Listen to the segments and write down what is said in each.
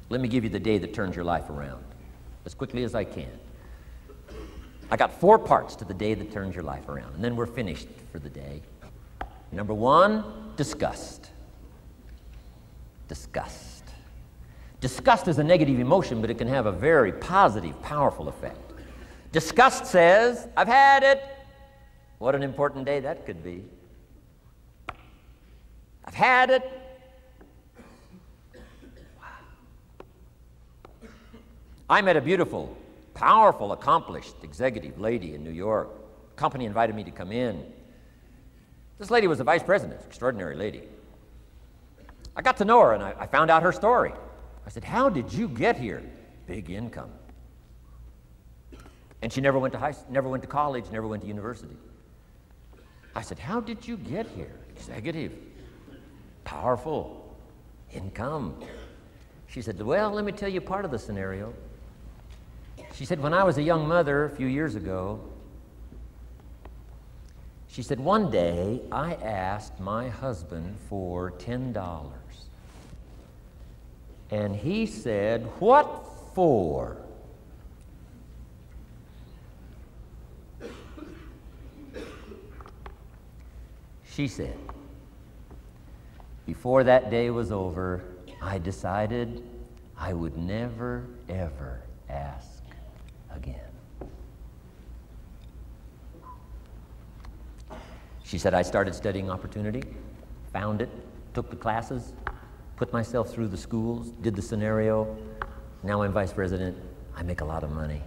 Let me give you the day that turns your life around, as quickly as I can. I got 4 parts to the day that turns your life around, and then we're finished for the day. Number 1, disgust. Disgust. Disgust is a negative emotion, but it can have a very positive, powerful effect. Disgust says, I've had it. What an important day that could be. I've had it. Wow. I met a beautiful, powerful, accomplished executive lady in New York. The company invited me to come in. This lady was a vice president, extraordinary lady. I got to know her and I found out her story. I said, how did you get here? Big income. And she never went to college, never went to university. I said, how did you get here? Executive, powerful, income. She said, well, let me tell you part of the scenario. She said, when I was a young mother a few years ago, she said, one day I asked my husband for $10. And he said, what for? She said, before that day was over, I decided I would never, ever ask again. She said, I started studying opportunity, found it, took the classes, put myself through the schools, did the scenario. Now I'm vice president. I make a lot of money.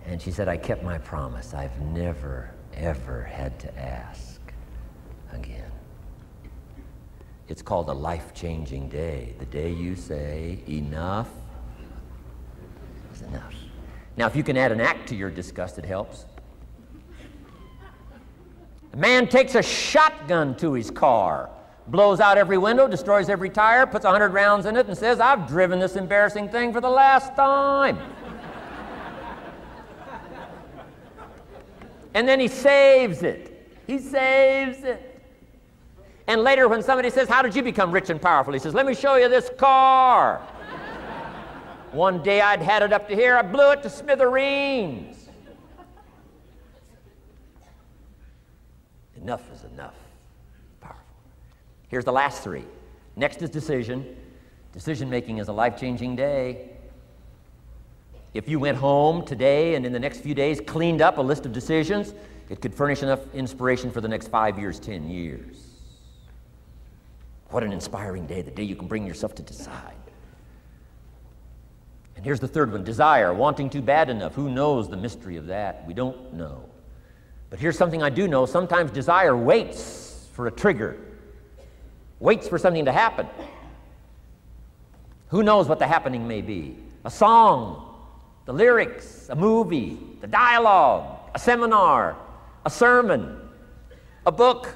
And she said, I kept my promise. I've never, ever had to ask again. It's called a life-changing day. The day you say, enough is enough. Now, if you can add an act to your disgust, it helps. A man takes a shotgun to his car, blows out every window, destroys every tire, puts 100 rounds in it, and says, I've driven this embarrassing thing for the last time. And then he saves it. He saves it. And later when somebody says, how did you become rich and powerful? He says, let me show you this car. One day I'd had it up to here, I blew it to smithereens. Enough is enough. Powerful. Here's the last 3. Next is decision. Decision making is a life-changing day. If you went home today and in the next few days cleaned up a list of decisions, it could furnish enough inspiration for the next 5 years, 10 years. What an inspiring day, the day you can bring yourself to decide. And here's the 3rd one, desire, wanting to bad enough. Who knows the mystery of that? We don't know. But here's something I do know. Sometimes desire waits for a trigger, waits for something to happen. Who knows what the happening may be? A song, the lyrics, a movie, the dialogue, a seminar, a sermon, a book,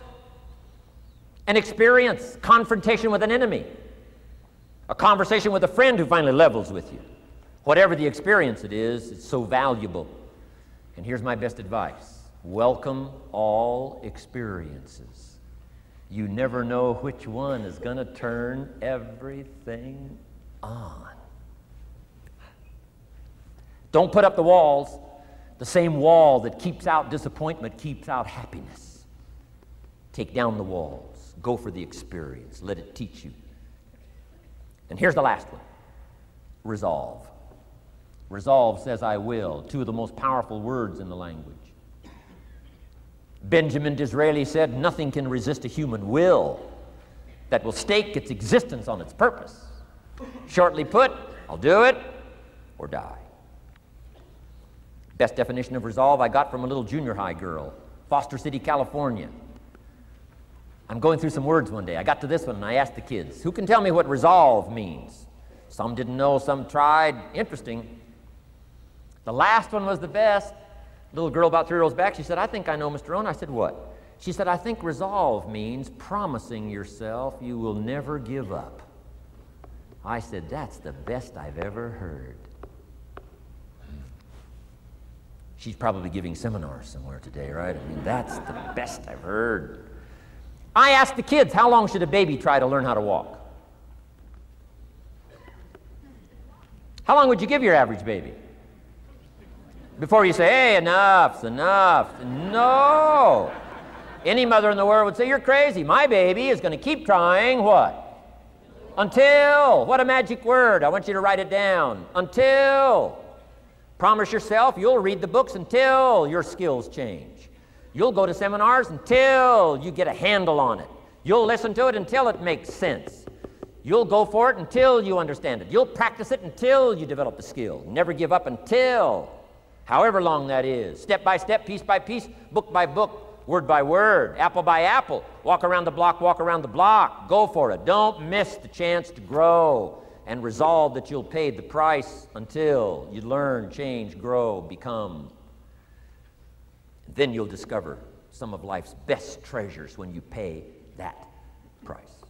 an experience, confrontation with an enemy, a conversation with a friend who finally levels with you. Whatever the experience it is, it's so valuable. And here's my best advice. Welcome all experiences. You never know which one is going to turn everything on. Don't put up the walls. The same wall that keeps out disappointment keeps out happiness. Take down the walls. Go for the experience. Let it teach you. And here's the last one. Resolve. Resolve says, I will. 2 of the most powerful words in the language. Benjamin Disraeli said, nothing can resist a human will that will stake its existence on its purpose. Shortly put, I'll do it or die. Best definition of resolve I got from a little junior high girl, Foster City, California. I'm going through some words one day. I got to this one and I asked the kids, who can tell me what resolve means? Some didn't know, some tried. Interesting. The last one was the best. Little girl about 3 rows back, she said, I think I know, Mr. Rohn. I said, what? She said, I think resolve means promising yourself you will never give up. I said, that's the best I've ever heard. She's probably giving seminars somewhere today, right? I mean, that's the best I've heard. I asked the kids, how long should a baby try to learn how to walk? How long would you give your average baby? Before you say, hey, enough's enough. No. Any mother in the world would say, you're crazy. My baby is going to keep trying what? Until. What a magic word. I want you to write it down. Until. Promise yourself you'll read the books until your skills change. You'll go to seminars until you get a handle on it. You'll listen to it until it makes sense. You'll go for it until you understand it. You'll practice it until you develop the skill. Never give up until, however long that is. Step by step, piece by piece, book by book, word by word, apple by apple. Walk around the block, walk around the block. Go for it. Don't miss the chance to grow, and resolve that you'll pay the price until you learn, change, grow, become. Then you'll discover some of life's best treasures when you pay that price.